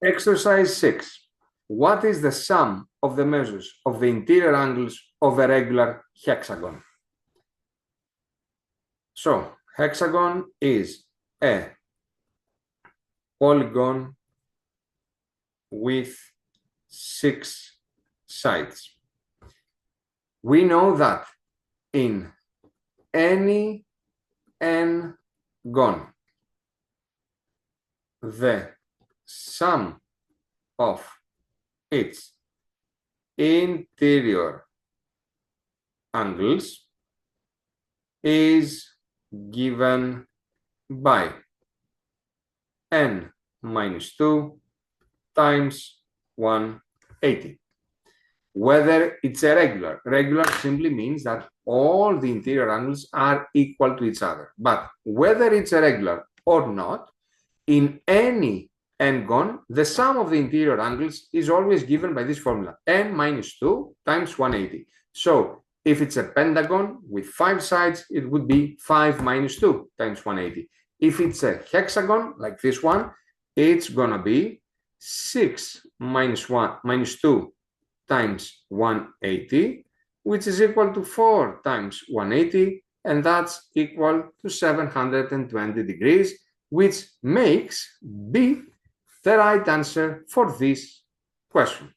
Exercise 6. What is the sum of the measures of the interior angles of a regular hexagon? So, hexagon is a polygon with 6 sides. We know that in any n-gon, the sum of its interior angles is given by n minus 2 times 180. Whether it's a regular. Regular simply means that all the interior angles are equal to each other. But whether it's a regular or not, in any n-gon, the sum of the interior angles is always given by this formula, n minus 2 times 180. So if it's a pentagon with 5 sides, it would be 5 minus 2 times 180. If it's a hexagon, like this one, it's going to be 6 minus 2 times 180, which is equal to 4 times 180, and that's equal to 720 degrees, which makes B the right answer for this question.